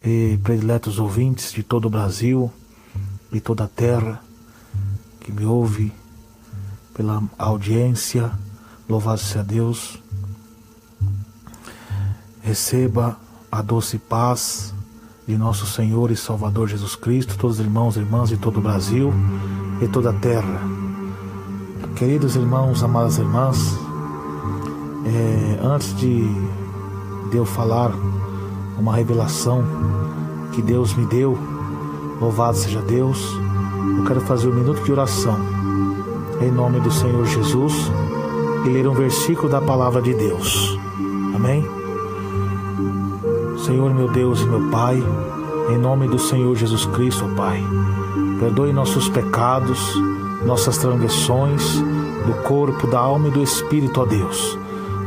E prediletos ouvintes de todo o Brasil e toda a terra que me ouve pela audiência, louvado seja Deus. Receba a doce paz de nosso Senhor e Salvador Jesus Cristo, todos os irmãos e irmãs de todo o Brasil e toda a terra. Queridos irmãos, amadas irmãs, antes de eu falar uma revelação que Deus me deu, louvado seja Deus, eu quero fazer um minuto de oração em nome do Senhor Jesus e ler um versículo da palavra de Deus. Amém? Senhor meu Deus e meu Pai, em nome do Senhor Jesus Cristo, ó Pai, perdoe nossos pecados, nossas transgressões do corpo, da alma e do espírito, ó Deus,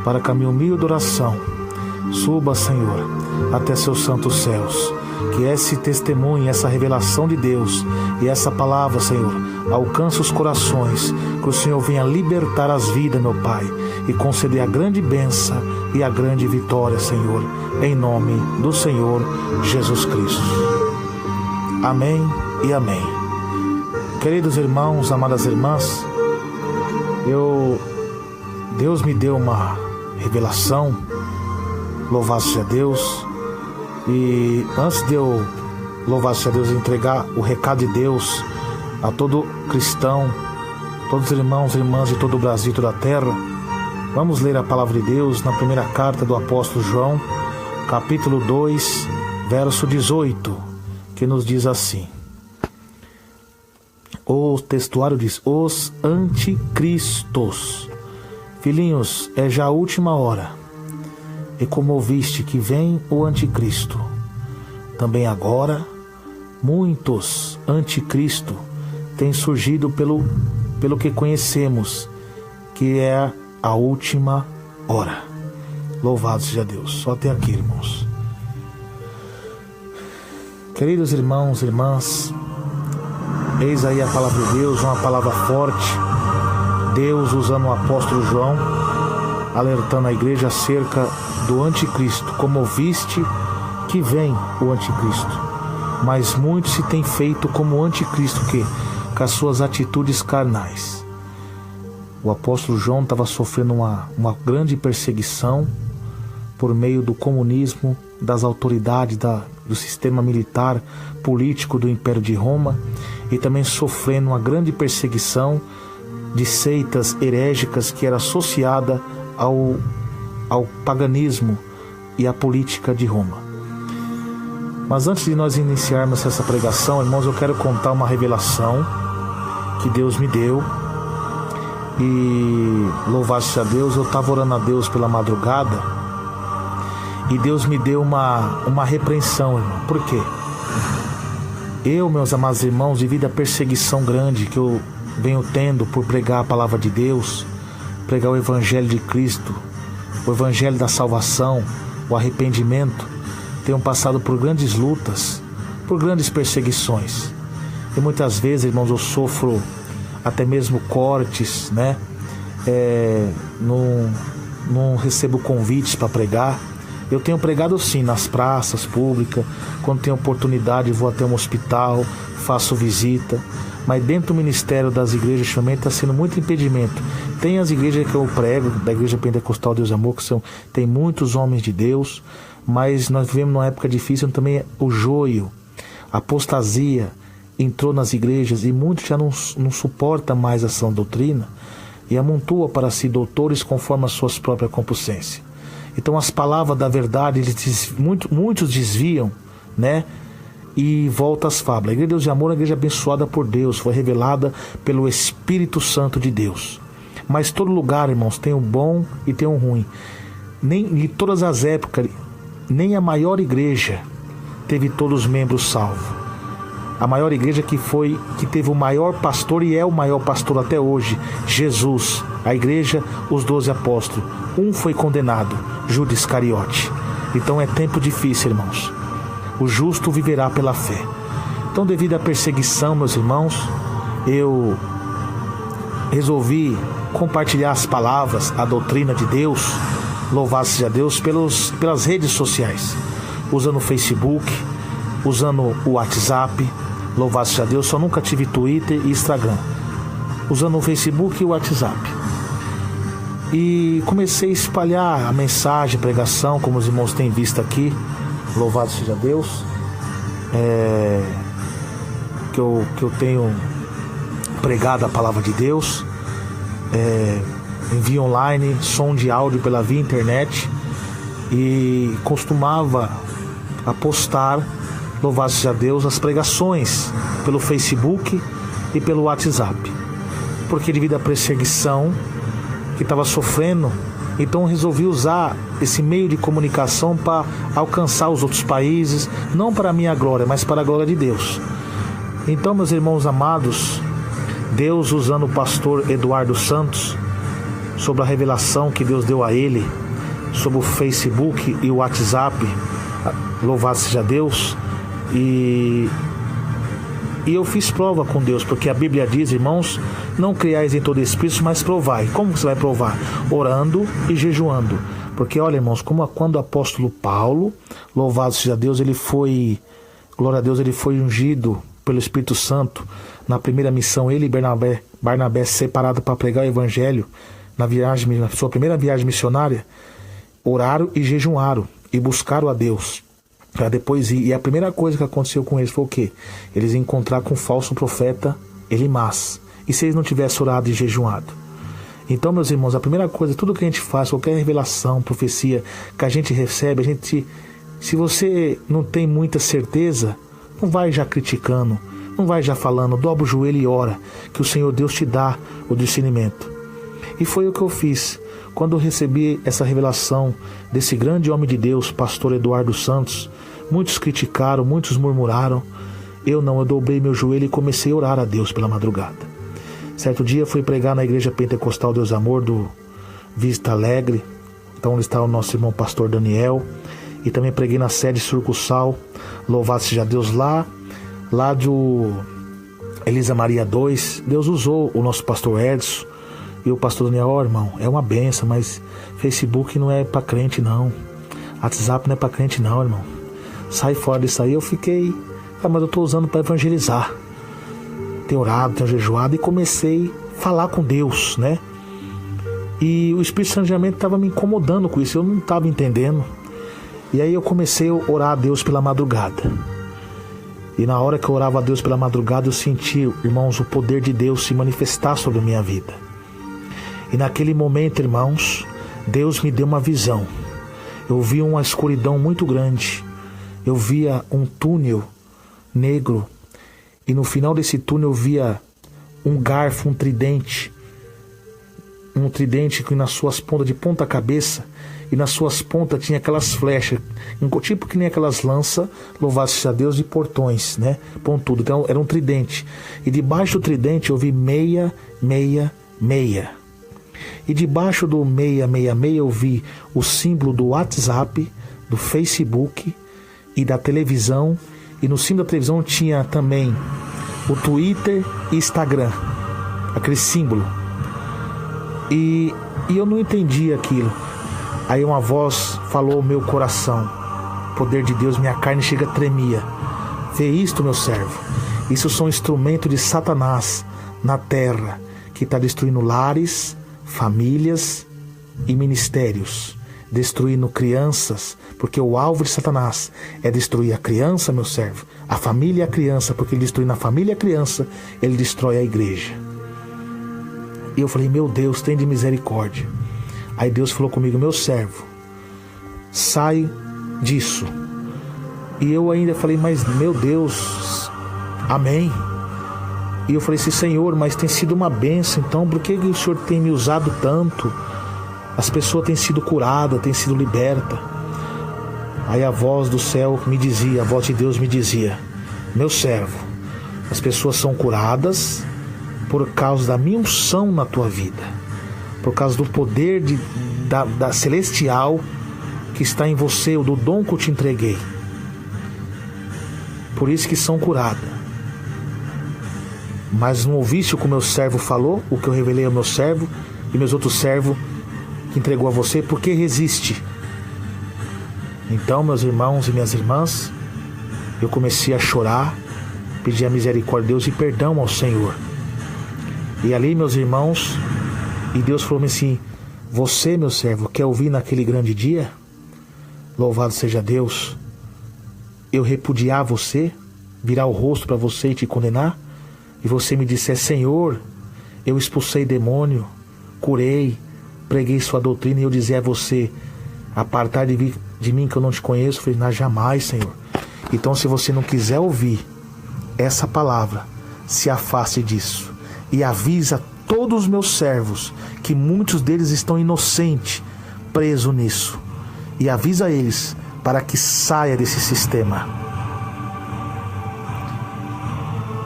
para que a minha humilde oração suba, Senhor, até seus santos céus. Que esse testemunho, essa revelação de Deus e essa palavra, Senhor, alcance os corações, que o Senhor venha libertar as vidas, meu Pai, e conceder a grande bênção e a grande vitória, Senhor, em nome do Senhor Jesus Cristo. Amém e amém. Queridos irmãos, amadas irmãs, Deus me deu uma revelação, louvado seja Deus. E antes de eu, louvado seja Deus, entregar o recado de Deus a todo cristão, todos os irmãos e irmãs de todo o Brasil e toda a terra, vamos ler a palavra de Deus na primeira carta do apóstolo João, capítulo 2, verso 18, que nos diz assim: o textuário diz: os anticristos. Filhinhos, é já a última hora. E como ouviste que vem o anticristo, também agora muitos anticristo têm surgido pelo que conhecemos, que é a última hora. Louvado seja Deus. Só até aqui, irmãos. Queridos irmãos e irmãs, eis aí a palavra de Deus, uma palavra forte. Deus usando o apóstolo João, alertando a igreja acerca do anticristo. Como ouviste que vem o anticristo, mas muito se tem feito como o anticristo, que com as suas atitudes carnais. O apóstolo João estava sofrendo uma grande perseguição por meio do comunismo, das autoridades do sistema militar político do Império de Roma, e também sofrendo uma grande perseguição de seitas herégicas que era associada ao paganismo e à política de Roma. Mas antes de nós iniciarmos essa pregação, irmãos, eu quero contar uma revelação que Deus me deu. E louvado-se a Deus, eu estava orando a Deus pela madrugada e Deus me deu uma repreensão, irmão. Por quê? Eu, meus amados irmãos, devido à perseguição grande que eu venho tendo por pregar a palavra de Deus, pregar o Evangelho de Cristo, o Evangelho da salvação, o arrependimento, tenho passado por grandes lutas, por grandes perseguições. E muitas vezes, irmãos, eu sofro até mesmo cortes, né? Não recebo convites para pregar. Eu tenho pregado sim nas praças públicas, quando tenho oportunidade vou até um hospital, faço visita. Mas dentro do ministério das igrejas, ultimamente está sendo muito impedimento. Tem as igrejas que eu prego, da Igreja Pentecostal Deus e Amor, que tem muitos homens de Deus, mas nós vivemos numa época difícil, onde também o joio, a apostasia entrou nas igrejas e muitos já não suportam mais a sã doutrina e amontoam para si doutores conforme as suas próprias concupiscências. Então as palavras da verdade, muitos desviam, né? E volta às fábulas. A Igreja de Deus e Amor é uma igreja abençoada por Deus, foi revelada pelo Espírito Santo de Deus. Mas todo lugar, irmãos, tem o bom e tem o ruim. Nem em todas as épocas, nem a maior igreja teve todos os membros salvos. A maior igreja que teve o maior pastor e é o maior pastor até hoje, Jesus. A igreja, os 12 apóstolos. Um foi condenado, Judas Iscariote. Então é tempo difícil, irmãos. O justo viverá pela fé. Então, devido à perseguição, meus irmãos, eu resolvi compartilhar as palavras, a doutrina de Deus, louvado seja Deus, pelas redes sociais. usando o Facebook, usando o WhatsApp. Louvado seja Deus, só nunca tive Twitter e Instagram. Usando o Facebook e o WhatsApp. E comecei a espalhar a mensagem, a pregação, como os irmãos têm visto aqui. Louvado seja Deus. Que eu tenho pregado a palavra de Deus. Envio online, som de áudio pela via internet. E costumava postar, louvado seja Deus, as pregações pelo Facebook e pelo WhatsApp. Porque devido à perseguição que estava sofrendo, então resolvi usar esse meio de comunicação para alcançar os outros países, não para a minha glória, mas para a glória de Deus. Então, meus irmãos amados, Deus usando o pastor Eduardo Santos, sobre a revelação que Deus deu a ele, sobre o Facebook e o WhatsApp, louvado seja Deus, e eu fiz prova com Deus, porque a Bíblia diz, irmãos, não criais em todo espírito, mas provai. Como você vai provar? Orando e jejuando. Porque olha, irmãos, como quando o apóstolo Paulo, louvado seja Deus, ele foi, glória a Deus, ele foi ungido pelo Espírito Santo, na primeira missão, ele e Barnabé separados para pregar o evangelho, na sua primeira viagem missionária, oraram e jejuaram e buscaram a Deus para depois ir. E a primeira coisa que aconteceu com eles foi o quê? Eles encontraram com o falso profeta Elimas. E se eles não tivessem orado e jejuado? Então, meus irmãos, a primeira coisa, tudo que a gente faz, qualquer revelação, profecia que a gente recebe, se você não tem muita certeza, não vai já criticando, não vai já falando, dobra o joelho e ora, que o Senhor Deus te dá o discernimento. E foi o que eu fiz. Quando eu recebi essa revelação desse grande homem de Deus, pastor Eduardo Santos, muitos criticaram, muitos murmuraram. Eu dobrei meu joelho e comecei a orar a Deus pela madrugada. Certo dia fui pregar na igreja pentecostal Deus Amor do Vista Alegre, então onde está o nosso irmão pastor Daniel, e também preguei na sede Surcussal, louvado seja Deus, lá do Elisa Maria 2, Deus usou o nosso pastor Edson, e o pastor Daniel, irmão, é uma benção, mas Facebook não é para crente não, WhatsApp não é para crente não, irmão, sai fora disso aí. Eu fiquei, mas eu estou usando para evangelizar, tenho orado, tenho jejuado, e comecei a falar com Deus, né? E o Espírito Santo estava me incomodando com isso, eu não estava entendendo. E aí eu comecei a orar a Deus pela madrugada. E na hora que eu orava a Deus pela madrugada, eu senti, irmãos, o poder de Deus se manifestar sobre a minha vida. E naquele momento, irmãos, Deus me deu uma visão. Eu vi uma escuridão muito grande. Eu via um túnel negro. E no final desse túnel eu via um garfo, um tridente. Um tridente que nas suas pontas, de ponta cabeça, e nas suas pontas tinha aquelas flechas, tipo que nem aquelas lanças, louvado seja Deus, de portões, né? Pontudo. Então era um tridente. E debaixo do tridente eu vi 666. E debaixo do 666 eu vi o símbolo do WhatsApp, do Facebook e da televisão. E no símbolo da televisão tinha também o Twitter e Instagram, aquele símbolo. E eu não entendi aquilo. Aí uma voz falou ao meu coração, poder de Deus, minha carne chega tremia. Vê isto, meu servo, isso são instrumentos de Satanás na terra, que está destruindo lares, famílias e ministérios, destruindo crianças, porque o alvo de Satanás é destruir a criança, meu servo, a família e a criança, porque ele destruindo a família e a criança, ele destrói a igreja. E eu falei, meu Deus, tem de misericórdia. Aí Deus falou comigo, meu servo, sai disso. E eu ainda falei, mas meu Deus, amém. E eu falei assim, Senhor, mas tem sido uma bênção, então por que o Senhor tem me usado tanto? As pessoas têm sido curadas, têm sido libertas. Aí a voz do céu me dizia, a voz de Deus me dizia, meu servo, as pessoas são curadas por causa da minha unção na tua vida, por causa do poder da celestial que está em você, do dom que eu te entreguei. Por isso que são curadas. Mas não ouviste o que o meu servo falou, o que eu revelei ao meu servo e meus outros servos que entregou a você? Por que resiste? Então, meus irmãos e minhas irmãs, eu comecei a chorar, pedir a misericórdia de Deus e perdão ao Senhor. E ali, meus irmãos, e Deus falou assim: você, meu servo, quer ouvir naquele grande dia? Louvado seja Deus. Eu repudiar você, virar o rosto para você e te condenar? E você me disser: Senhor, eu expulsei demônio, curei, preguei sua doutrina, e eu dizer a você: apartar de mim que eu não te conheço? Eu falei: não, jamais, Senhor. Então, se você não quiser ouvir essa palavra, se afaste disso e avisa todos os meus servos, que muitos deles estão inocentes, presos nisso, e avisa eles para que saia desse sistema.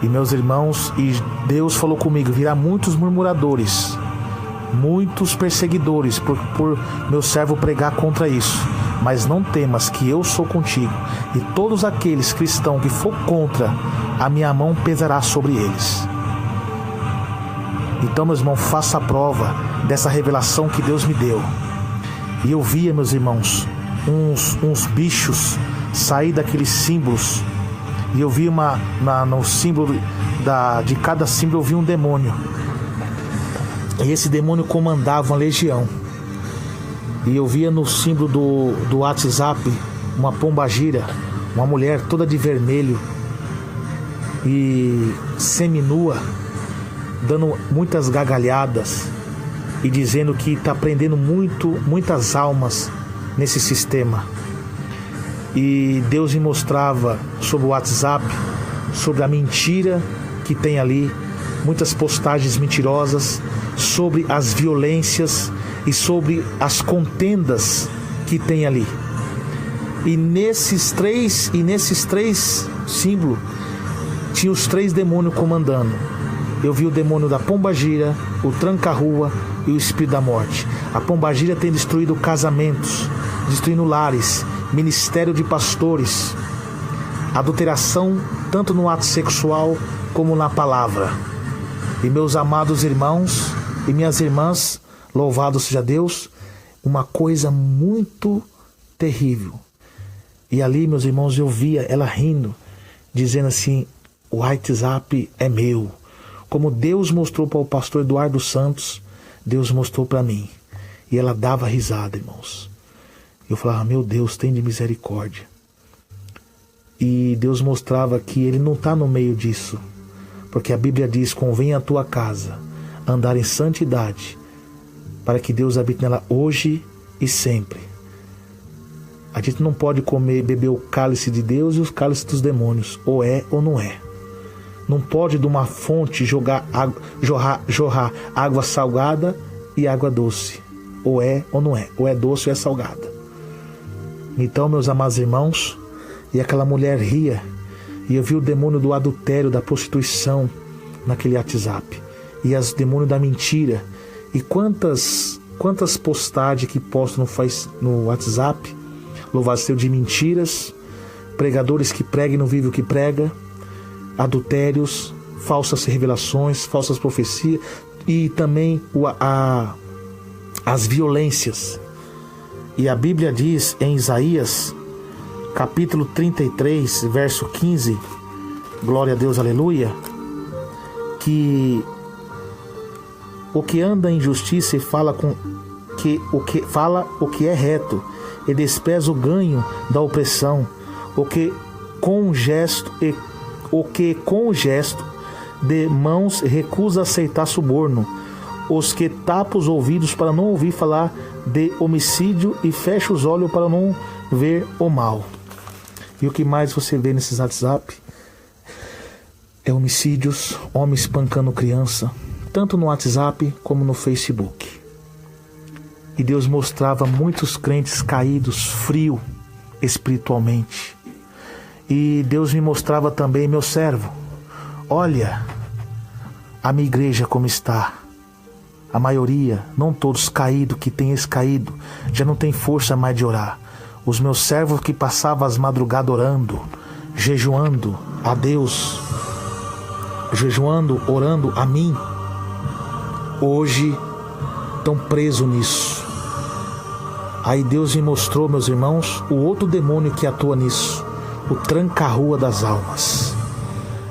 E meus irmãos, e Deus falou comigo: virá muitos murmuradores, muitos perseguidores por meu servo pregar contra isso, mas não temas, que eu sou contigo, e todos aqueles cristãos que for contra, a minha mão pesará sobre eles. Então, meus irmãos, faça a prova dessa revelação que Deus me deu. E eu via, meus irmãos, uns bichos sair daqueles símbolos, e eu vi no símbolo de cada símbolo eu vi um demônio, e esse demônio comandava uma legião. E eu via no símbolo do WhatsApp uma pombagira, uma mulher toda de vermelho e seminua, dando muitas gargalhadas e dizendo que está prendendo muitas almas nesse sistema. E Deus me mostrava sobre o WhatsApp, sobre a mentira que tem ali, muitas postagens mentirosas, sobre as violências e sobre as contendas que tem ali. E nesses três símbolos tinha os 3 demônios comandando. Eu vi o demônio da pombagira, o tranca-rua e o espírito da morte. A pombagira tem destruído casamentos, destruindo lares, ministério de pastores, adulteração tanto no ato sexual como na palavra. E meus amados irmãos e minhas irmãs, louvado seja Deus, uma coisa muito terrível. E ali, meus irmãos, eu via ela rindo, dizendo assim: o WhatsApp é meu. Como Deus mostrou para o pastor Eduardo Santos, Deus mostrou para mim. E ela dava risada, irmãos. Eu falava: meu Deus, tem de misericórdia. E Deus mostrava que Ele não está no meio disso, porque a Bíblia diz: convém a tua casa andar em santidade, para que Deus habite nela hoje e sempre. A gente não pode beber o cálice de Deus e os cálices dos demônios, ou é ou não é. Não pode de uma fonte jorrar água salgada e água doce, ou é ou não é, ou é doce ou é salgada. Então, meus amados irmãos, e aquela mulher ria, e eu vi o demônio do adultério, da prostituição naquele WhatsApp, e os demônios da mentira. E quantas postagens que postam no WhatsApp, louvado seja, de mentiras, pregadores que pregam e não vivem o que prega, adultérios, falsas revelações, falsas profecias, e também as violências. E a Bíblia diz em Isaías, capítulo 33, verso 15, glória a Deus, aleluia, que o que anda em justiça e fala o que é reto, e despreza o ganho da opressão, o que com gesto de mãos recusa aceitar suborno, os que tapam os ouvidos para não ouvir falar de homicídio e fecha os olhos para não ver o mal. E o que mais você vê nesses WhatsApp é homicídios, homens espancando criança, tanto no WhatsApp como no Facebook. E Deus mostrava muitos crentes caídos, frios espiritualmente. E Deus me mostrava também: meu servo, olha a minha igreja como está. A maioria, não todos, caído, que tem caído, já não tem força mais de orar. Os meus servos que passavam as madrugadas orando, jejuando a Deus, jejuando, orando a mim, hoje estão presos nisso. Aí Deus me mostrou, meus irmãos, o outro demônio que atua nisso, o tranca-rua das almas.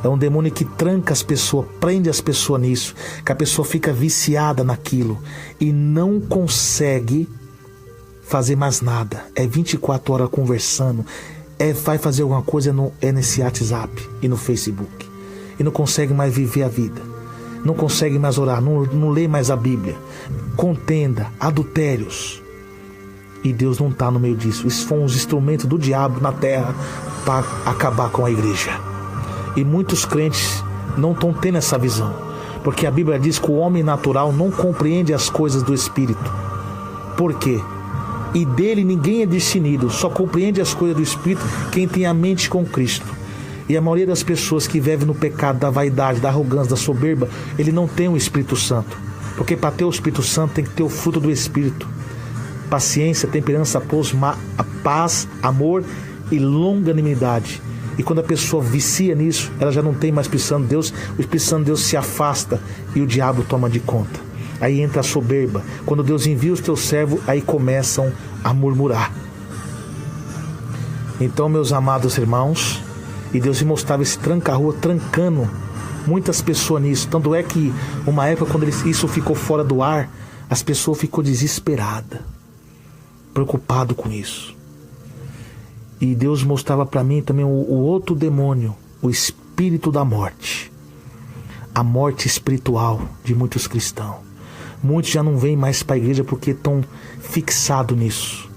É um demônio que tranca as pessoas, prende as pessoas nisso, que a pessoa fica viciada naquilo e não consegue fazer mais nada. É 24 horas conversando, vai fazer alguma coisa nesse WhatsApp e no Facebook. E não consegue mais viver a vida, não consegue mais orar, não lê mais a Bíblia. Contenda, adultérios. E Deus não está no meio disso. Isso foi uns instrumentos do diabo na terra para acabar com a igreja. E muitos crentes não estão tendo essa visão, porque a Bíblia diz que o homem natural não compreende as coisas do Espírito. Por quê? E dele ninguém é discernido, só compreende as coisas do Espírito quem tem a mente com Cristo. E a maioria das pessoas que vivem no pecado da vaidade, da arrogância, da soberba, ele não tem o Espírito Santo. Porque para ter o Espírito Santo tem que ter o fruto do Espírito: paciência, temperança, paz, amor e longanimidade. E quando a pessoa vicia nisso, ela já não tem mais Espírito Santo de Deus, o Espírito Santo de Deus se afasta e o diabo toma de conta. Aí entra a soberba. Quando Deus envia os teus servos, aí começam a murmurar. Então, meus amados irmãos, e Deus me mostrava esse tranca-rua trancando muitas pessoas nisso. Tanto é que uma época, quando isso ficou fora do ar, as pessoas ficou desesperadas, preocupado com isso. E Deus mostrava para mim também o outro demônio, o espírito da morte, a morte espiritual de muitos cristãos. Muitos já não vêm mais para a igreja porque estão fixados nisso,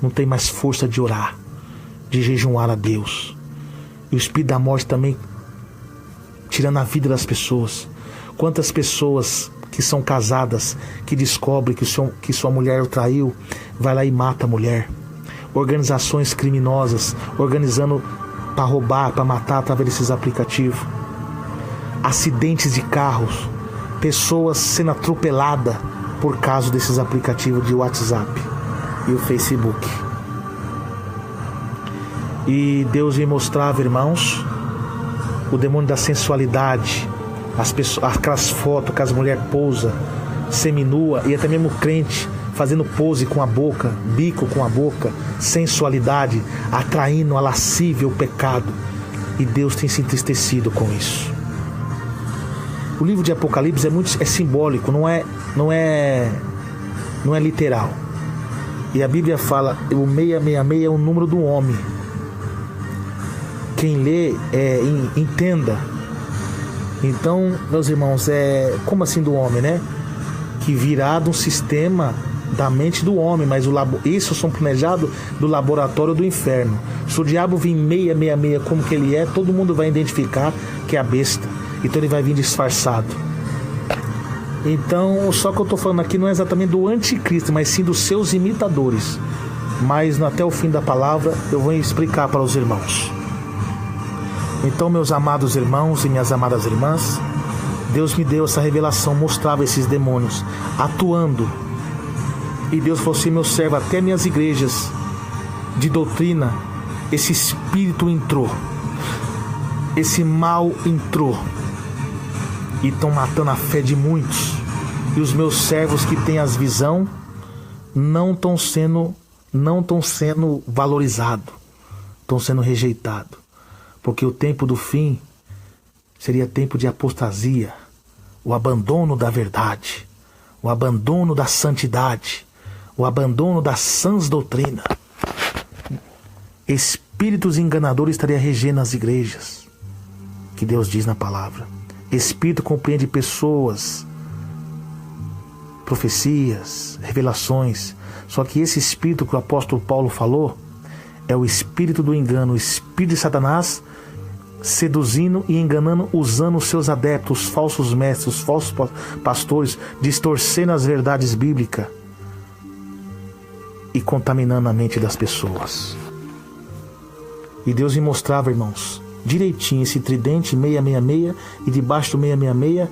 não tem mais força de orar, de jejuar a Deus. E o espírito da morte também tirando a vida das pessoas. Quantas pessoas que são casadas, que descobrem que sua mulher o traiu, vai lá e mata a mulher. Organizações criminosas organizando para roubar, para matar através desses aplicativos. Acidentes de carros, pessoas sendo atropeladas por causa desses aplicativos de WhatsApp e o Facebook. E Deus me mostrava, irmãos, o demônio da sensualidade, aquelas fotos que as mulheres pousam seminua, e até mesmo crente fazendo pose com a boca, bico com a boca, sensualidade, atraindo a lascívia, o pecado. E Deus tem se entristecido com isso. O livro de Apocalipse é simbólico, não é literal. E a Bíblia fala, o 666 é o número do homem. Quem lê, entenda. Então, meus irmãos, como assim do homem, né? Que virá de um sistema da mente do homem, mas isso são planejados do laboratório do inferno. Se o diabo vir 666 como que ele é, todo mundo vai identificar que é a besta. Então ele vai vir disfarçado. Então, só que eu estou falando aqui não é exatamente do anticristo, mas sim dos seus imitadores. Mas até o fim da palavra eu vou explicar para os irmãos. Então, meus amados irmãos e minhas amadas irmãs, Deus me deu essa revelação, mostrava esses demônios atuando. E Deus falou assim: meu servo, até minhas igrejas de doutrina, esse espírito entrou, esse mal entrou, e estão matando a fé de muitos. E os meus servos que têm as visão não estão sendo valorizados, estão sendo rejeitados. Porque o tempo do fim seria tempo de apostasia, o abandono da verdade, o abandono da santidade, o abandono das sãs doutrinas. Espíritos enganadores estariam regendo as igrejas, que Deus diz na palavra. Espírito compreende pessoas, profecias, revelações. Só que esse espírito que o apóstolo Paulo falou é o espírito do engano, o espírito de Satanás seduzindo e enganando, usando os seus adeptos, os falsos mestres, os falsos pastores, distorcendo as verdades bíblicas e contaminando a mente das pessoas. E Deus me mostrava, irmãos, direitinho esse tridente 666 e debaixo do 666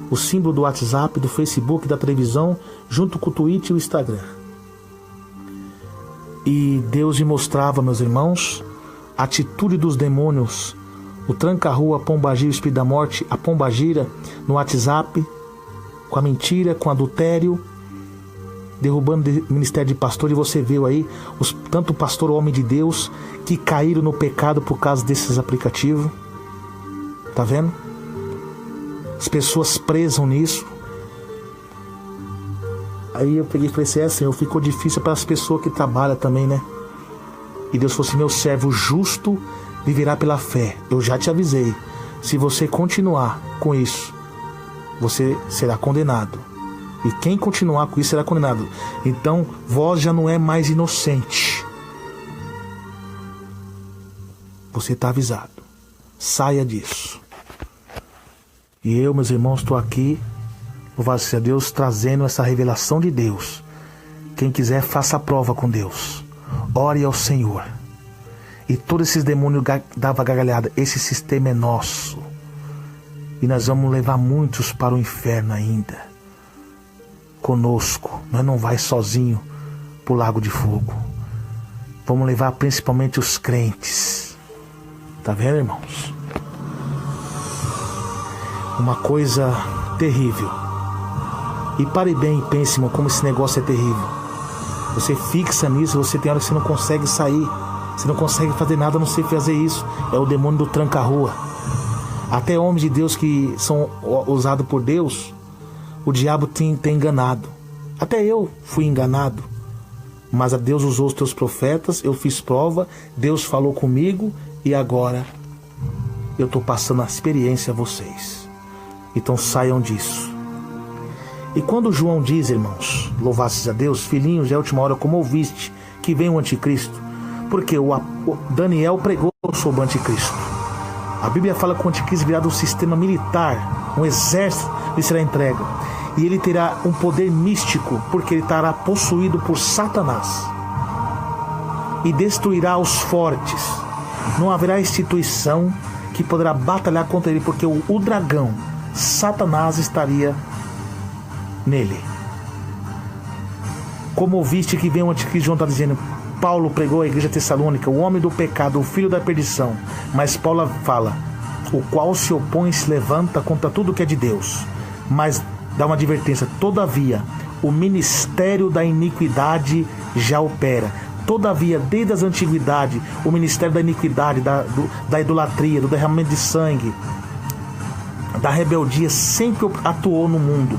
o símbolo do WhatsApp, do Facebook, da televisão, junto com o Twitter e o Instagram. E Deus me mostrava, meus irmãos, a atitude dos demônios, o tranca-rua, a pombagira, o espírito da morte, a pombagira no WhatsApp, com a mentira, com o adultério, derrubando o ministério de pastor, e você viu aí tanto o pastor, o homem de Deus, que caíram no pecado por causa desses aplicativos. Tá vendo? As pessoas presam nisso. Aí eu peguei e falei assim, Senhor, ficou difícil para as pessoas que trabalham também, né? E Deus falou assim, meu servo justo viverá pela fé. Eu já te avisei, se você continuar com isso, você será condenado. E quem continuar com isso será condenado. Então, vós já não é mais inocente. Você está avisado. Saia disso. E eu, meus irmãos, estou aqui, louvado seja Deus, trazendo essa revelação de Deus. Quem quiser, faça a prova com Deus. Ore ao Senhor. E todos esses demônios davam gargalhada. Esse sistema é nosso. E nós vamos levar muitos para o inferno ainda. Conosco. Nós não vai sozinho para o lago de fogo. Vamos levar principalmente os crentes. Tá vendo, irmãos? Uma coisa terrível. E pare bem e pense, irmão, como esse negócio é terrível. Você fixa nisso, você tem hora que você não consegue sair. Você não consegue fazer nada a não ser fazer isso. É o demônio do tranca-rua. Até homens de Deus que são usados por Deus, o diabo tem enganado. Até eu fui enganado. Mas a Deus usou os teus profetas, eu fiz prova, Deus falou comigo e agora eu estou passando a experiência a vocês. Então saiam disso. E quando João diz, irmãos, louvastes a Deus, filhinhos, é a última hora, como ouviste, que vem o anticristo. Porque o Daniel pregou sobre o anticristo. A Bíblia fala que o anticristo virá do sistema militar, um exército lhe será entregue. E ele terá um poder místico, porque ele estará possuído por Satanás. E destruirá os fortes. Não haverá instituição que poderá batalhar contra ele, porque o dragão, Satanás, estaria nele. Como ouviste que vem o anticristo, João está dizendo, Paulo pregou à igreja tessalônica, o homem do pecado, o filho da perdição. Mas Paulo fala, o qual se opõe e se levanta contra tudo que é de Deus. Mas dá uma advertência, todavia, o ministério da iniquidade já opera. Todavia, desde as antiguidades, o ministério da iniquidade, da idolatria, do derramamento de sangue, da rebeldia, sempre atuou no mundo.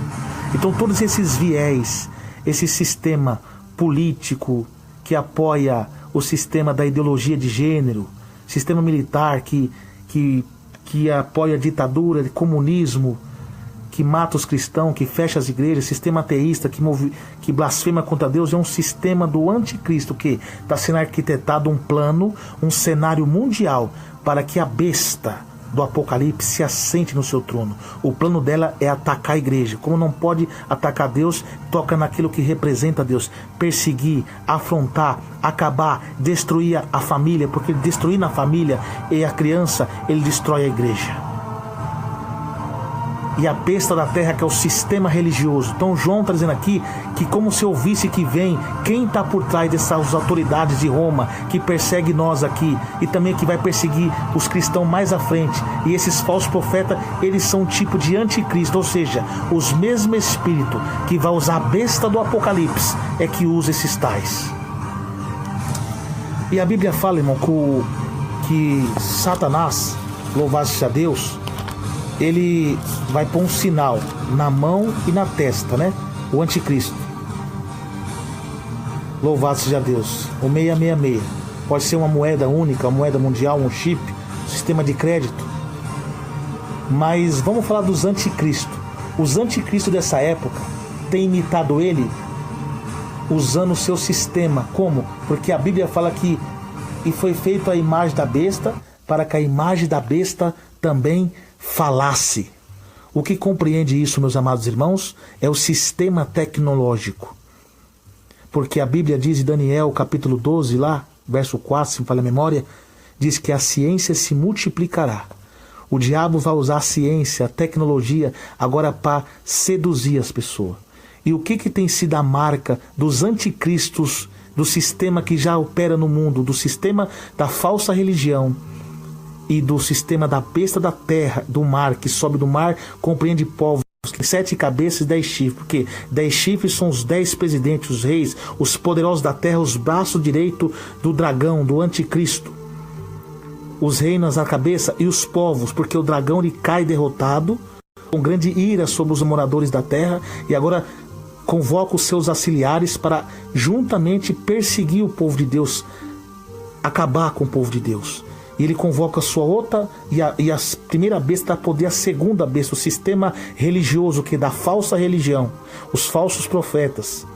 Então todos esses viés, esse sistema político que apoia o sistema da ideologia de gênero, sistema militar que apoia a ditadura, de comunismo, que mata os cristãos, que fecha as igrejas, sistema ateísta que blasfema contra Deus, é um sistema do anticristo que está sendo arquitetado um plano, um cenário mundial para que a besta do Apocalipse se assente no seu trono. O plano dela é atacar a igreja. Como não pode atacar Deus, toca naquilo que representa Deus. Perseguir, afrontar, acabar, destruir a família, porque destruindo a família e a criança, ele destrói a igreja. E a besta da terra, que é o sistema religioso. Então João está dizendo aqui que, como se ouvisse que vem, quem está por trás dessas autoridades de Roma que persegue nós aqui e também que vai perseguir os cristãos mais à frente, e esses falsos profetas, eles são um tipo de anticristo, ou seja, os mesmos espíritos que vai usar a besta do Apocalipse é que usa esses tais. E a Bíblia fala, irmão, que Satanás, louvado seja Deus, ele vai pôr um sinal na mão e na testa, né? O anticristo. Louvado seja Deus. O 666. Pode ser uma moeda única, uma moeda mundial, um chip, sistema de crédito. Mas vamos falar dos anticristos. Os anticristos dessa época têm imitado ele usando o seu sistema. Como? Porque a Bíblia fala que e foi feita a imagem da besta, para que a imagem da besta também falasse. O que compreende isso, meus amados irmãos, é o sistema tecnológico. Porque a Bíblia diz em Daniel, capítulo 12, lá, verso 4, se me falha a memória, diz que a ciência se multiplicará. O diabo vai usar a ciência, a tecnologia, agora para seduzir as pessoas. E o que tem sido a marca dos anticristos, do sistema que já opera no mundo, do sistema da falsa religião, e do sistema da besta da terra, do mar, que sobe do mar, compreende povos 7 cabeças e 10 chifres, porque 10 chifres são os 10 presidentes, os reis, os poderosos da terra, os braços direitos do dragão, do anticristo. Os reinos à cabeça e os povos, porque o dragão ele cai derrotado, com grande ira sobre os moradores da terra, e agora convoca os seus auxiliares para juntamente perseguir o povo de Deus, acabar com o povo de Deus. E ele convoca a sua outra, e a primeira besta dá poder a segunda besta, o sistema religioso que dá falsa religião, os falsos profetas.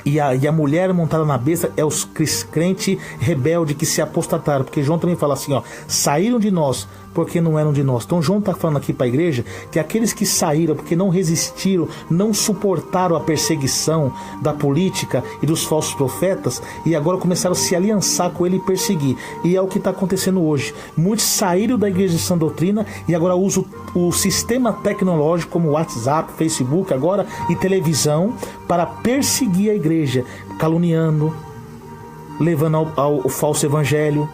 E a mulher montada na besta é os crentes rebeldes que se apostataram. Porque João também fala assim, ó, saíram de nós porque não eram de nós. Então João está falando aqui para a igreja que aqueles que saíram porque não resistiram, não suportaram a perseguição da política e dos falsos profetas, e agora começaram a se aliançar com ele e perseguir. E é o que está acontecendo hoje. Muitos saíram da igreja de sã doutrina e agora usam o sistema tecnológico como WhatsApp, Facebook agora e televisão para perseguir a igreja, caluniando, levando ao falso evangelho.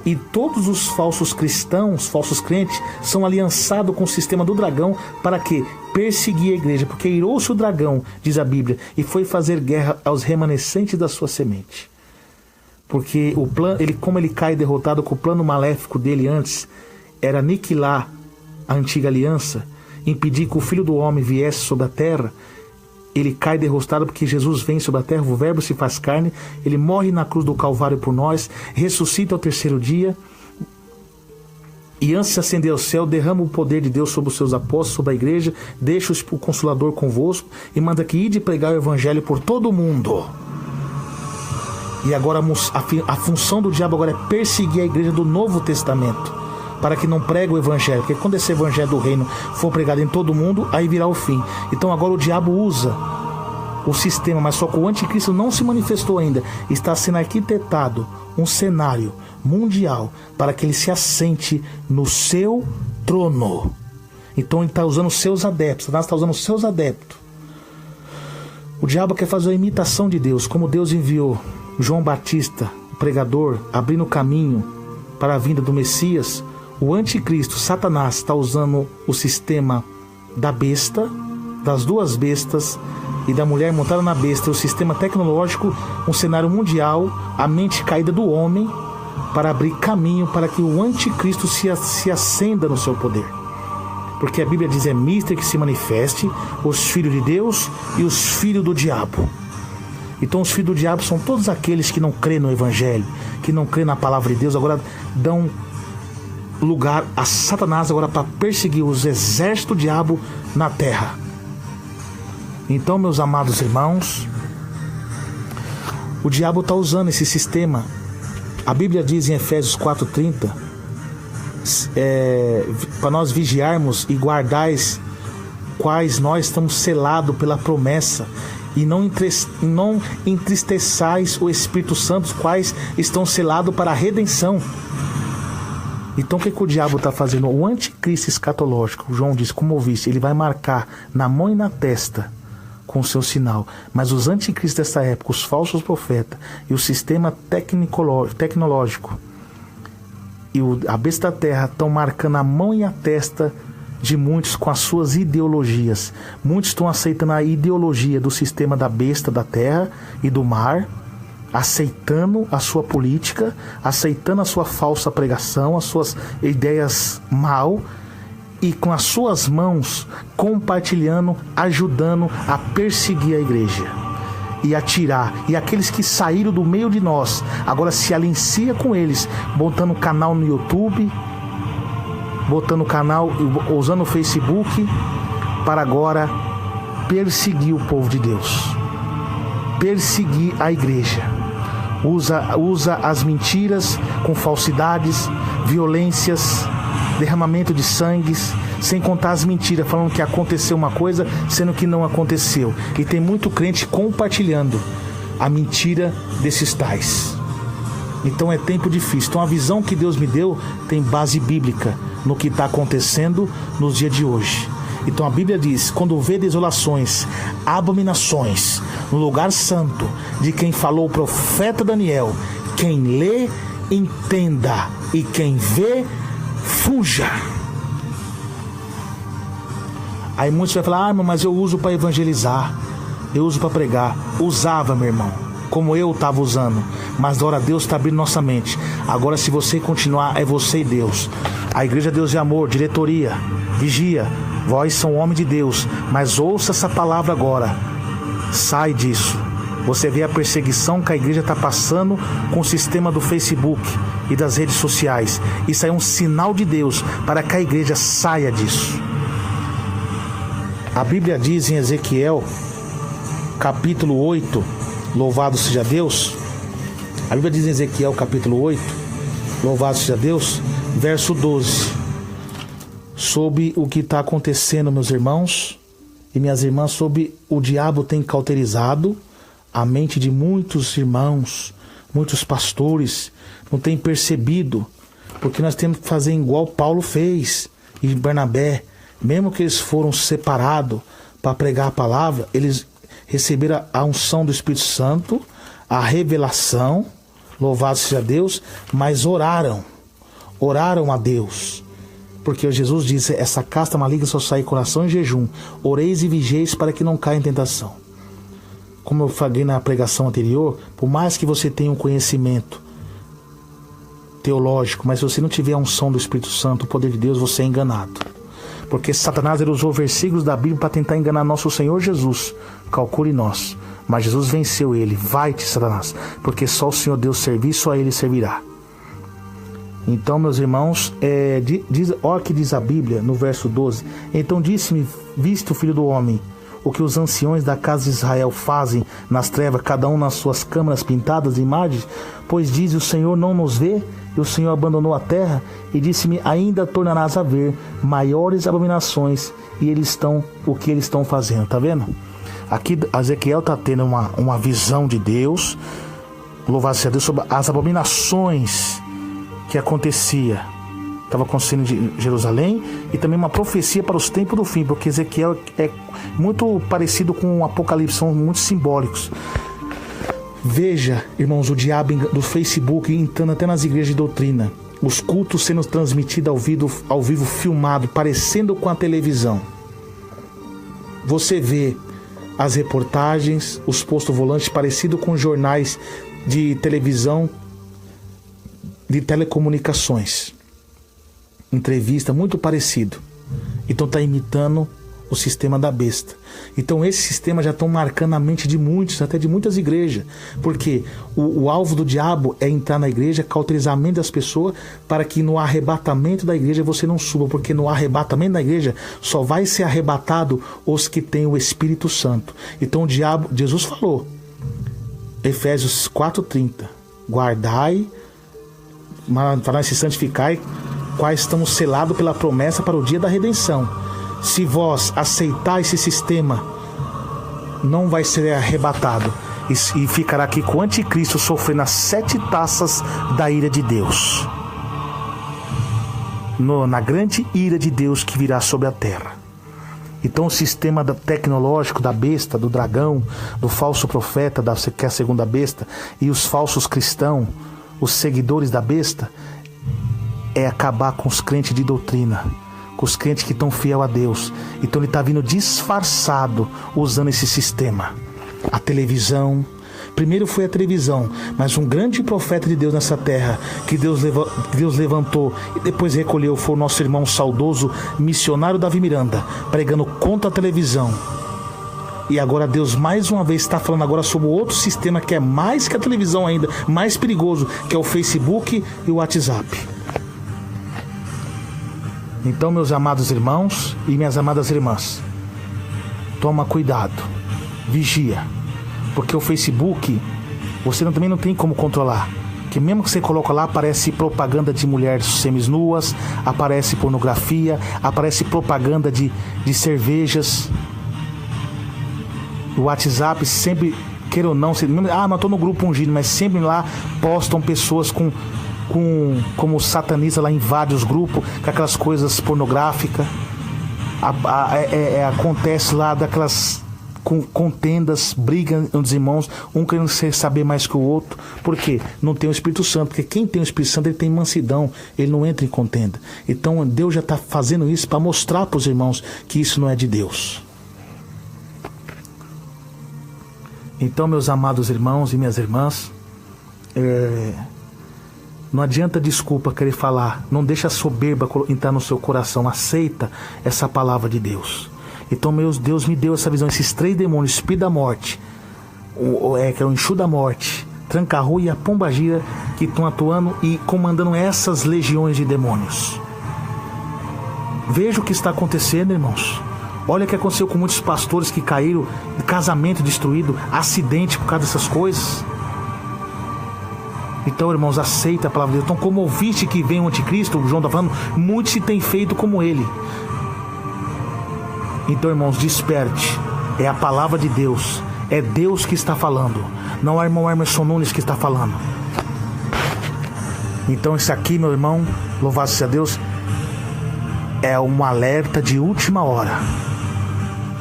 E todos os falsos cristãos, falsos crentes, são aliançados com o sistema do dragão para quê? Perseguir a igreja, porque irou-se o dragão, diz a Bíblia, e foi fazer guerra aos remanescentes da sua semente. Porque o plano, como ele cai derrotado, com o plano maléfico dele antes era aniquilar a antiga aliança, impedir que o Filho do Homem viesse sobre a terra. Ele cai derrotado porque Jesus vem sobre a terra, o verbo se faz carne, ele morre na cruz do Calvário por nós, ressuscita ao terceiro dia, e antes de ascender ao céu, derrama o poder de Deus sobre os seus apóstolos, sobre a igreja, deixa o Consolador convosco, e manda que ide pregar o evangelho por todo o mundo. E agora a função do diabo agora é perseguir a igreja do Novo Testamento, para que não pregue o evangelho, porque quando esse evangelho do reino for pregado em todo mundo, aí virá o fim. Então agora o diabo usa o sistema, mas só que o anticristo não se manifestou ainda. Está sendo arquitetado um cenário mundial para que ele se assente no seu trono. Então ele está usando os seus adeptos, Satanás está usando os seus adeptos. O diabo quer fazer a imitação de Deus, como Deus enviou João Batista, o pregador, abrindo o caminho para a vinda do Messias. O anticristo, Satanás, está usando o sistema da besta, das duas bestas e da mulher montada na besta, o sistema tecnológico, um cenário mundial, a mente caída do homem, para abrir caminho para que o anticristo se acenda no seu poder. Porque a Bíblia diz, é mister que se manifeste os filhos de Deus e os filhos do diabo. Então os filhos do diabo são todos aqueles que não crêem no evangelho, que não crêem na palavra de Deus, agora dão lugar a Satanás agora para perseguir os exércitos do diabo na terra. Então, meus amados irmãos, o diabo está usando esse sistema. A Bíblia diz em Efésios 4:30, para nós vigiarmos e guardais quais nós estamos selados pela promessa, e não entristeçais o Espírito Santo, os quais estão selados para a redenção. Então o que o diabo está fazendo? O anticristo escatológico, João diz, como ouviste, ele vai marcar na mão e na testa com o seu sinal. Mas os anticristos dessa época, os falsos profetas e o sistema tecnológico e a besta da terra estão marcando a mão e a testa de muitos com as suas ideologias. Muitos estão aceitando a ideologia do sistema da besta da terra e do mar, aceitando a sua política, aceitando a sua falsa pregação, as suas ideias mal, e com as suas mãos compartilhando, ajudando a perseguir a igreja e a tirar. E aqueles que saíram do meio de nós agora se alicia com eles, botando canal no YouTube, botando canal, usando o Facebook, para agora perseguir o povo de Deus, perseguir a igreja. Usa as mentiras com falsidades, violências, derramamento de sangue, sem contar as mentiras, falando que aconteceu uma coisa, sendo que não aconteceu. E tem muito crente compartilhando a mentira desses tais. Então é tempo difícil. Então a visão que Deus me deu tem base bíblica no que está acontecendo nos dias de hoje. Então a Bíblia diz, quando vê desolações, abominações no lugar santo, de quem falou o profeta Daniel, quem lê, entenda, e quem vê, fuja. Aí muitos vão falar, mas eu uso para evangelizar, eu uso para pregar. Usava, meu irmão, como eu estava usando, mas agora Deus está abrindo nossa mente. Agora, se você continuar, é você e Deus. A igreja Deus de Amor, diretoria, vigia, vós são homem de Deus, mas ouça essa palavra agora, sai disso. Você vê a perseguição que a igreja está passando com o sistema do Facebook e das redes sociais. Isso é um sinal de Deus para que a igreja saia disso. A Bíblia diz em Ezequiel, capítulo 8, louvado seja Deus. A Bíblia diz em Ezequiel, capítulo 8, louvado seja Deus, verso 12, sobre o que está acontecendo, meus irmãos e minhas irmãs, sobre o diabo tem cauterizado a mente de muitos irmãos, muitos pastores, não tem percebido, porque nós temos que fazer igual Paulo fez e Barnabé, mesmo que eles foram separados para pregar a palavra, eles receberam a unção do Espírito Santo, a revelação, louvado seja Deus, mas oraram a Deus, porque Jesus disse, essa casta maligna só sai coração em jejum, oreis e vigieis para que não caia em tentação. Como eu falei na pregação anterior, por mais que você tenha um conhecimento teológico, mas se você não tiver a unção do Espírito Santo, o poder de Deus, você é enganado. Porque Satanás ele usou versículos da Bíblia para tentar enganar nosso Senhor Jesus. Calcule nós. Mas Jesus venceu ele. Vai-te, Satanás, porque só o Senhor Deus servir, só ele servirá. Então, meus irmãos, olha o que diz a Bíblia no verso 12. Então disse-me, viste o Filho do Homem, o que os anciões da casa de Israel fazem nas trevas, cada um nas suas câmaras pintadas de imagens? Pois diz, o Senhor não nos vê, e o Senhor abandonou a terra, e disse-me, ainda tornarás a ver maiores abominações, e o que eles estão fazendo, tá vendo? Aqui Ezequiel está tendo uma visão de Deus, louvado seja Deus, sobre as abominações que acontecia. Estava acontecendo em Jerusalém, e também uma profecia para os tempos do fim, porque Ezequiel é muito parecido com o Apocalipse, são muito simbólicos. Veja, irmãos, o diabo do Facebook entrando até nas igrejas de doutrina, os cultos sendo transmitidos ao vivo filmado, parecendo com a televisão. Você vê as reportagens, os postos volantes parecidos com jornais de televisão, de telecomunicações. Entrevista muito parecido. Então está imitando o sistema da besta. Então esse sistema já estão marcando a mente de muitos, até de muitas igrejas, porque o alvo do diabo é entrar na igreja, cauterizar a mente das pessoas, para que no arrebatamento da igreja você não suba, porque no arrebatamento da igreja só vai ser arrebatado os que têm o Espírito Santo. Então o diabo, Jesus falou, Efésios 4:30, guardai, para se santificai, quais estamos selados pela promessa para o dia da redenção. Se vós aceitar esse sistema, não vai ser arrebatado e ficará aqui com o anticristo sofrendo as 7 taças da ira de Deus, na grande ira de Deus que virá sobre a terra. Então o sistema tecnológico da besta, do dragão, do falso profeta, que é a segunda besta, e os falsos cristãos, os seguidores da besta, é acabar com os crentes de doutrina, com os crentes que estão fiel a Deus. Então ele está vindo disfarçado, usando esse sistema. A televisão, primeiro foi a televisão, mas um grande profeta de Deus nessa terra, que Deus levantou e depois recolheu, foi o nosso irmão saudoso missionário Davi Miranda, pregando contra a televisão. E agora Deus mais uma vez está falando agora sobre outro sistema que é mais que a televisão ainda, mais perigoso, que é o Facebook e o WhatsApp. Então, meus amados irmãos e minhas amadas irmãs, toma cuidado, vigia, porque o Facebook você também não tem como controlar, que mesmo que você coloca lá, aparece propaganda de mulheres seminuas, aparece pornografia, aparece propaganda de cervejas. O WhatsApp sempre, queira ou não, mas estou no grupo ungido, mas sempre lá postam pessoas como sataniza lá, invade os grupos com aquelas coisas pornográficas, acontece lá daquelas com contendas, brigas entre os irmãos, um querendo saber mais que o outro. Por quê? Não tem o Espírito Santo, porque quem tem o Espírito Santo, ele tem mansidão, ele não entra em contenda. Então Deus já está fazendo isso para mostrar para os irmãos que isso não é de Deus. Então, meus amados irmãos e minhas irmãs, não adianta desculpa querer falar, não deixa a soberba entrar no seu coração, aceita essa palavra de Deus. Então, Deus me deu essa visão, esses 3 demônios, espírito da morte, que é o enxu da morte, tranca-rua e a pombagira, que estão atuando e comandando essas legiões de demônios. Veja o que está acontecendo, irmãos. Olha o que aconteceu com muitos pastores que caíram, casamento destruído, acidente por causa dessas coisas. Então, irmãos, aceita a palavra de Deus. Então, como ouviste que vem o anticristo, o João está falando, muitos se têm feito como ele. Então, irmãos, desperte. É a palavra de Deus. É Deus que está falando. Não é o irmão Emerson Nunes que está falando. Então, isso aqui, meu irmão, louvado seja Deus, é um alerta de última hora.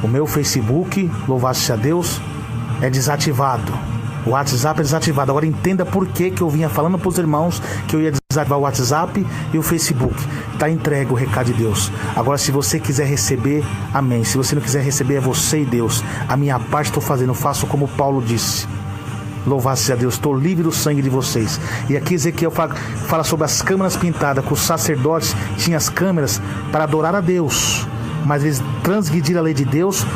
O meu Facebook, louvado seja Deus, é desativado. O WhatsApp é desativado. Agora entenda por que eu vinha falando para os irmãos que eu ia desativar o WhatsApp e o Facebook. Está entregue o recado de Deus. Agora, se você quiser receber, amém. Se você não quiser receber, é você e Deus. A minha parte estou fazendo, faço como Paulo disse. Louvado seja Deus, estou livre do sangue de vocês. E aqui Ezequiel fala sobre as câmeras pintadas, que os sacerdotes tinham as câmeras para adorar a Deus, mas eles transgrediram a lei de Deus,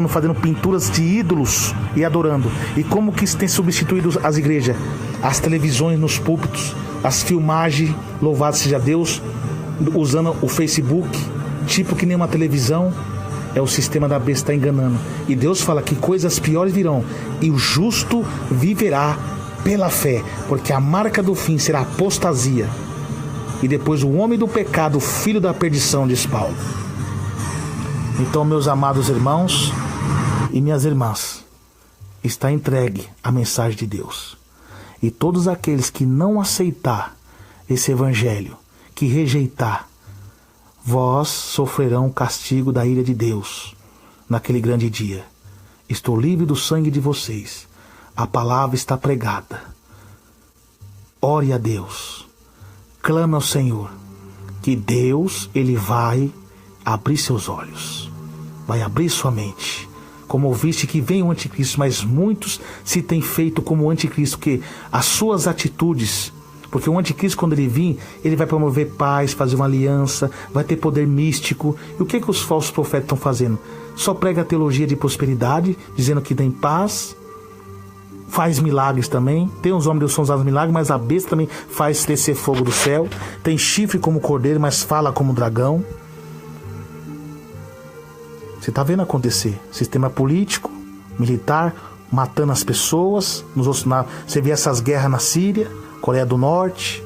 fazendo pinturas de ídolos e adorando. E como que isso tem substituído as igrejas? As televisões nos púlpitos, as filmagens, louvado seja Deus, usando o Facebook, tipo que nem uma televisão. É o sistema da besta está enganando. E Deus fala que coisas piores virão, e o justo viverá pela fé, porque a marca do fim será apostasia. E depois o homem do pecado, o filho da perdição, diz Paulo. Então, meus amados irmãos e minhas irmãs, está entregue a mensagem de Deus. E todos aqueles que não aceitar esse evangelho, que rejeitar, vós sofrerão o castigo da ira de Deus naquele grande dia. Estou livre do sangue de vocês. A palavra está pregada. Ore a Deus. Clame ao Senhor. Que Deus, Ele vai abrir seus olhos. Vai abrir sua mente. Como ouviste que vem o anticristo, mas muitos se têm feito como o anticristo, que as suas atitudes... Porque o anticristo, quando ele vir, ele vai promover paz, fazer uma aliança, vai ter poder místico. E o que os falsos profetas estão fazendo? Só prega a teologia de prosperidade, dizendo que tem paz, faz milagres também. Tem uns homens que são usados milagres, mas a besta também faz descer fogo do céu. Tem chifre como cordeiro, mas fala como dragão. Você está vendo acontecer? Sistema político, militar, matando as pessoas. Você vê essas guerras na Síria, Coreia do Norte,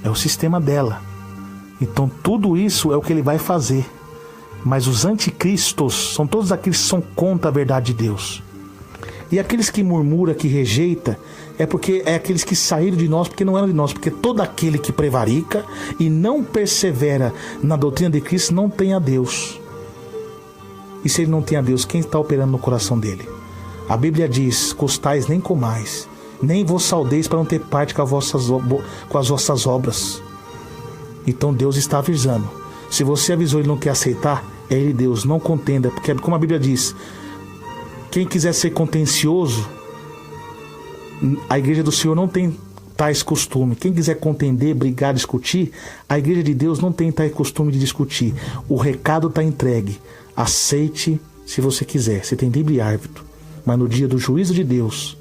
é o sistema dela. Então tudo isso é o que ele vai fazer. Mas os anticristos são todos aqueles que são contra a verdade de Deus. E aqueles que murmuram, que rejeita, é porque é aqueles que saíram de nós porque não eram de nós. Porque todo aquele que prevarica e não persevera na doutrina de Cristo não tem a Deus. E se ele não tem a Deus, quem está operando no coração dele? A Bíblia diz: costais nem comais, nem vos saudeis para não ter parte com as vossas obras. Então Deus está avisando. Se você avisou e ele não quer aceitar, é ele Deus, não contenda. Porque como a Bíblia diz, quem quiser ser contencioso, a igreja do Senhor não tem tais costumes. Quem quiser contender, brigar, discutir, a igreja de Deus não tem tais costume de discutir. O recado está entregue. Aceite se você quiser. Você tem livre árbitro. Mas no dia do juízo de Deus,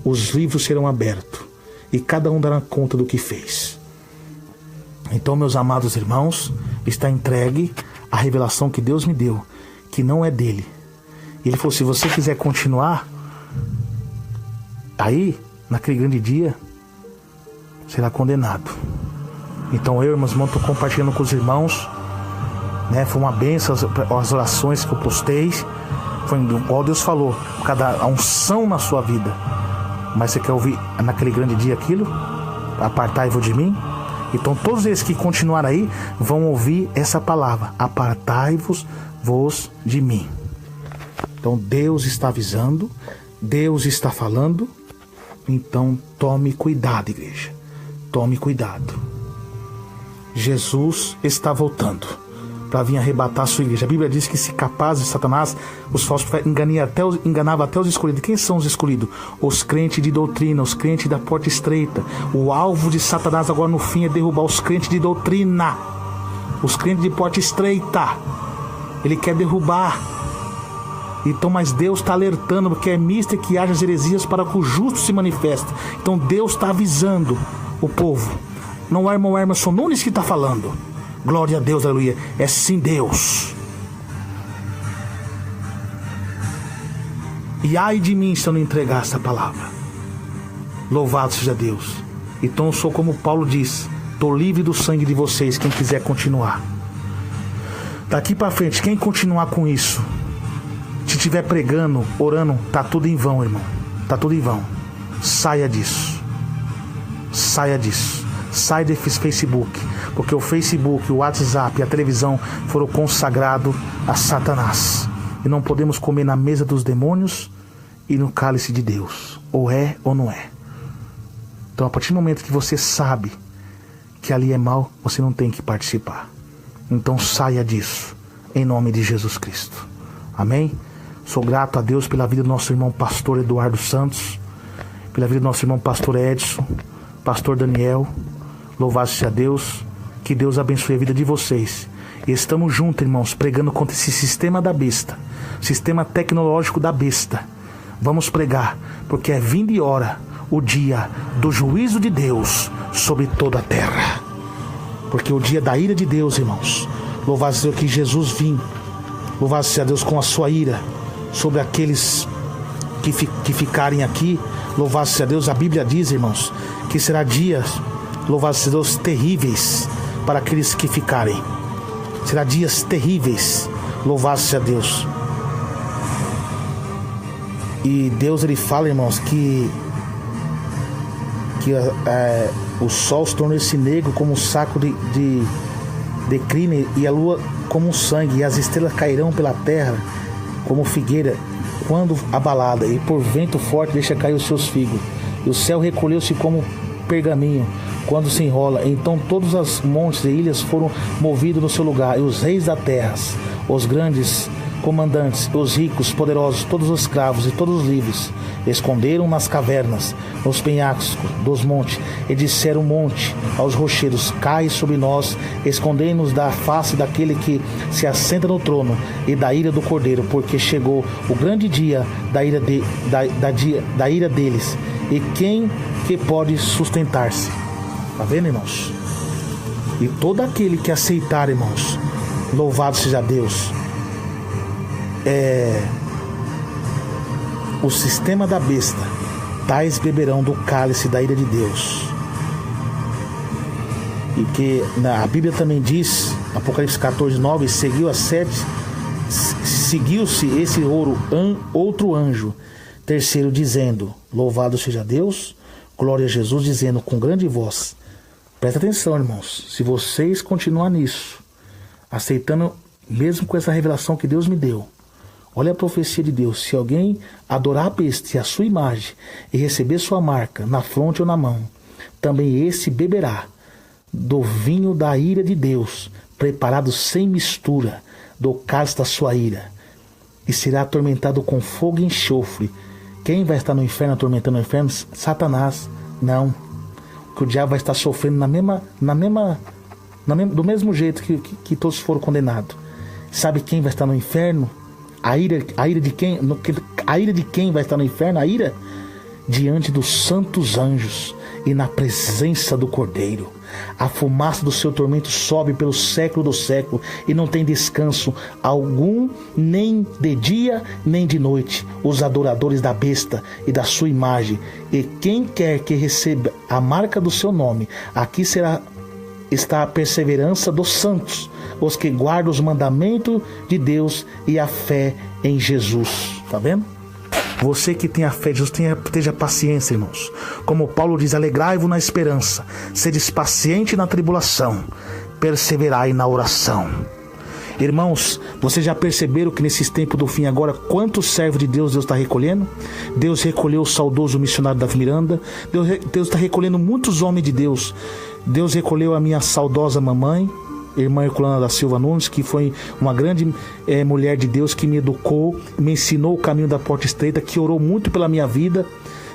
os livros serão abertos e cada um dará conta do que fez. Então, meus amados irmãos, está entregue a revelação que Deus me deu, que não é dele. E ele falou: se você quiser continuar, aí, naquele grande dia, será condenado. Então eu, irmãos, estou compartilhando com os irmãos, né? Foi uma bênção as orações que eu postei. Foi igual Deus falou, cada unção na sua vida. Mas você quer ouvir naquele grande dia aquilo? Apartai-vos de mim? Então todos eles que continuarem aí vão ouvir essa palavra: apartai-vos de mim. Então Deus está avisando, Deus está falando. Então tome cuidado, igreja. Tome cuidado. Jesus está voltando para vir arrebatar a sua igreja. A Bíblia diz que se capaz de Satanás, os falsos profetas enganava até os escolhidos. Quem são os escolhidos? Os crentes de doutrina, os crentes da porta estreita. O alvo de Satanás agora no fim é derrubar os crentes de doutrina, os crentes de porta estreita. Ele quer derrubar. Então, mas Deus está alertando, porque é mister que haja as heresias para que o justo se manifeste. Então Deus está avisando o povo. Não é irmão Emerson Nunes que está falando. Glória a Deus, aleluia. É sim Deus. E ai de mim se eu não entregar essa palavra. Louvado seja Deus. Então eu sou como Paulo diz: estou livre do sangue de vocês, quem quiser continuar. Daqui para frente, quem continuar com isso, se estiver pregando, orando, tá tudo em vão, irmão. Tá tudo em vão. Saia disso. Saia disso. Sai desse Facebook. Porque o Facebook, o WhatsApp e a televisão foram consagrados a Satanás. E não podemos comer na mesa dos demônios e no cálice de Deus. Ou é ou não é. Então, a partir do momento que você sabe que ali é mal, você não tem que participar. Então saia disso, em nome de Jesus Cristo. Amém? Sou grato a Deus pela vida do nosso irmão pastor Eduardo Santos, pela vida do nosso irmão pastor Edson, pastor Daniel. Louvado seja Deus. Que Deus abençoe a vida de vocês. E estamos juntos, irmãos, pregando contra esse sistema da besta, sistema tecnológico da besta. Vamos pregar, porque é vindo e hora o dia do juízo de Deus sobre toda a terra. Porque o dia da ira de Deus, irmãos, louvado seja que Jesus vim, louvado seja Deus com a sua ira sobre aqueles que ficarem aqui. Louvado seja Deus, a Bíblia diz, irmãos, que será dias, louvado seja Deus, terríveis para aqueles que ficarem. Será dias terríveis, louvado seja Deus. E Deus, ele fala, irmãos, que o sol se tornou-se negro como um saco de crina, e a lua como um sangue, e as estrelas cairão pela terra como figueira quando abalada, e por vento forte deixa cair os seus figos, e o céu recolheu-se como pergaminho quando se enrola. Então todos os montes e ilhas foram movidos no seu lugar, e os reis da terra, os grandes comandantes, os ricos, poderosos, todos os escravos e todos os livres, esconderam nas cavernas, nos penhascos dos montes, e disseram monte aos rochedos: cai sobre nós, escondei-nos da face daquele que se assenta no trono e da ira do Cordeiro, porque chegou o grande dia da ira deles, e quem que pode sustentar-se? Tá vendo, irmãos? E todo aquele que aceitar, irmãos, louvado seja Deus, o sistema da besta, tais beberão do cálice da ira de Deus. E que a Bíblia também diz, Apocalipse 14:9, seguiu-se esse outro anjo terceiro, dizendo: louvado seja Deus, glória a Jesus, dizendo com grande voz. Presta atenção, irmãos, se vocês continuarem nisso, aceitando, mesmo com essa revelação que Deus me deu, olha a profecia de Deus: se alguém adorar a besta e a sua imagem e receber sua marca na fronte ou na mão, também esse beberá do vinho da ira de Deus, preparado sem mistura, do cálice da sua ira, e será atormentado com fogo e enxofre. Quem vai estar no inferno atormentando o inferno? Satanás. Não. Que o diabo vai estar sofrendo do mesmo jeito que todos foram condenados. Sabe quem vai estar no inferno? A ira de quem? A ira de quem vai estar no inferno? A ira diante dos santos anjos e na presença do Cordeiro. A fumaça do seu tormento sobe pelo século do século, e não tem descanso algum, nem de dia nem de noite, os adoradores da besta e da sua imagem. E quem quer que receba a marca do seu nome, aqui está a perseverança dos santos, os que guardam os mandamentos de Deus e a fé em Jesus. Tá vendo? Você que tem a fé de Jesus, esteja paciência, irmãos. Como Paulo diz: alegrai-vos na esperança, sedes paciente na tribulação, perseverai na oração. Irmãos, vocês já perceberam que nesses tempos do fim agora, quantos servos de Deus está recolhendo? Deus recolheu o saudoso missionário Davi Miranda. Deus está recolhendo muitos homens de Deus. Deus recolheu a minha saudosa mamãe, irmã Herculana da Silva Nunes, que foi uma grande mulher de Deus, que me educou, me ensinou o caminho da porta estreita, que orou muito pela minha vida.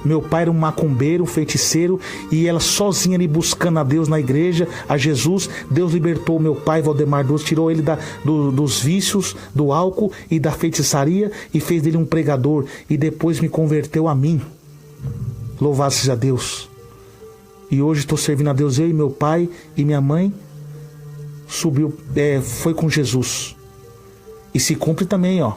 Meu pai era um macumbeiro, um feiticeiro, e ela sozinha ali buscando a Deus na igreja, a Jesus. Deus libertou meu pai, Valdemar Duz, tirou ele dos vícios, do álcool e da feitiçaria, e fez dele um pregador, e depois me converteu a mim. Louvado seja Deus. E hoje estou servindo a Deus, eu e meu pai e minha mãe foi com Jesus. E se cumpre também, ó.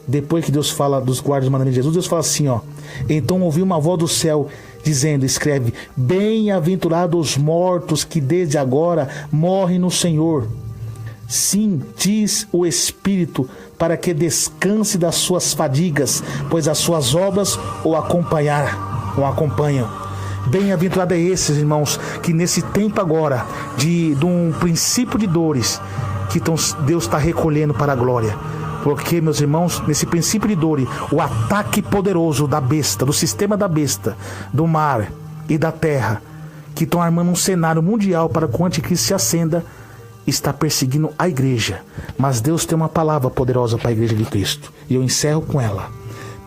Depois que Deus fala dos guardas do mandamento de Jesus, Deus fala assim, ó: então ouvi uma voz do céu dizendo, escreve, bem-aventurados os mortos que desde agora morrem no Senhor. Sim, diz o Espírito, para que descanse das suas fadigas, pois as suas obras o acompanham. Bem-aventurado é esses, irmãos, que nesse tempo agora de um princípio de dores, que Deus está recolhendo para a glória. Porque, meus irmãos, nesse princípio de dor, o ataque poderoso da besta, do sistema da besta, do mar e da terra, que estão armando um cenário mundial para que o anticristo se acenda, está perseguindo a igreja. Mas Deus tem uma palavra poderosa para a igreja de Cristo. E eu encerro com ela.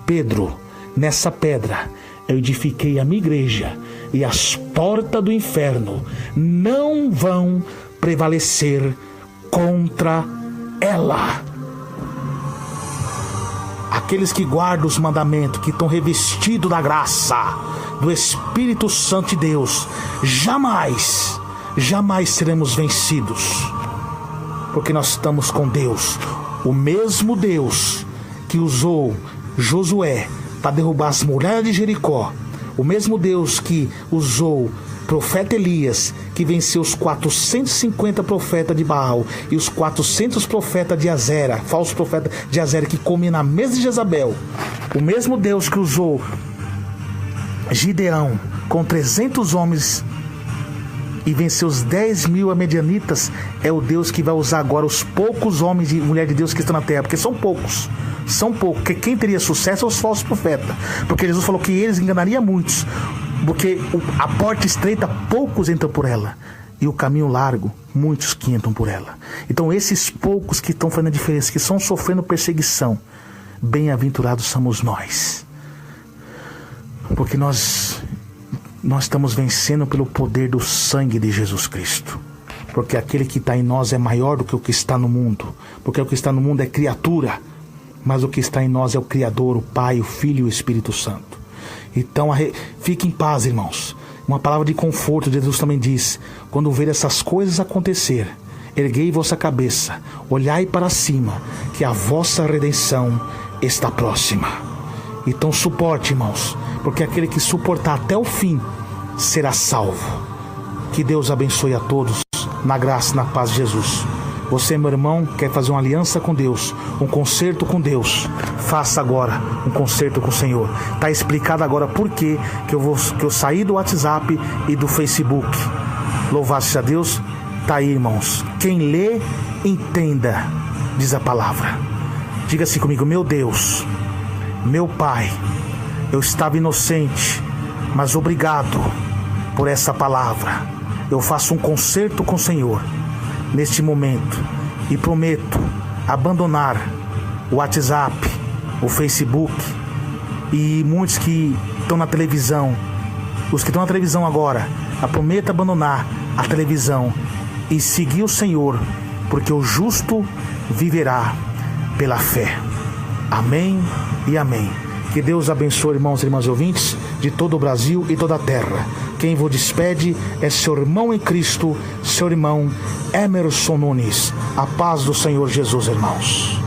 Pedro, nessa pedra eu edifiquei a minha igreja, e as portas do inferno não vão prevalecer contra ela. Aqueles que guardam os mandamentos, que estão revestidos da graça do Espírito Santo de Deus, jamais seremos vencidos, porque nós estamos com Deus, o mesmo Deus que usou Josué para derrubar as muralhas de Jericó, o mesmo Deus que usou o profeta Elias, que venceu os 450 profetas de Baal e os 400 profetas de Azera, falsos profetas de Azera, que comiam na mesa de Jezabel. O mesmo Deus que usou Gideão com 300 homens e venceu os 10.000 amedianitas, é o Deus que vai usar agora os poucos homens e mulheres de Deus que estão na terra, porque são poucos, porque quem teria sucesso são os falsos profetas, porque Jesus falou que eles enganariam muitos, porque a porta estreita, poucos entram por ela, e o caminho largo, muitos que entram por ela. Então esses poucos que estão fazendo a diferença, que estão sofrendo perseguição, bem-aventurados somos nós, porque nós estamos vencendo pelo poder do sangue de Jesus Cristo, porque aquele que está em nós é maior do que o que está no mundo, porque o que está no mundo é criatura, mas o que está em nós é o Criador, o Pai, o Filho e o Espírito Santo. Então fique em paz, irmãos. Uma palavra de conforto, Jesus também diz: quando ver essas coisas acontecer, erguei vossa cabeça, olhai para cima, que a vossa redenção está próxima. Então suporte, irmãos, porque aquele que suportar até o fim será salvo. Que Deus abençoe a todos, na graça e na paz de Jesus. Você, meu irmão, quer fazer uma aliança com Deus, um concerto com Deus, faça agora um concerto com o Senhor. Está explicado agora por que eu saí do WhatsApp e do Facebook. Louvado seja Deus. Está aí, irmãos. Quem lê, entenda, diz a palavra. Diga assim comigo: meu Deus, meu Pai, eu estava inocente, mas obrigado por essa palavra. Eu faço um concerto com o Senhor neste momento e prometo abandonar o WhatsApp, o Facebook e muitos que estão na televisão. Os que estão na televisão agora, prometo abandonar a televisão e seguir o Senhor, porque o justo viverá pela fé. Amém e amém. Que Deus abençoe, irmãos e irmãs ouvintes de todo o Brasil e toda a terra. Quem vos despede é seu irmão em Cristo, seu irmão Emerson Nunes. A paz do Senhor Jesus, irmãos.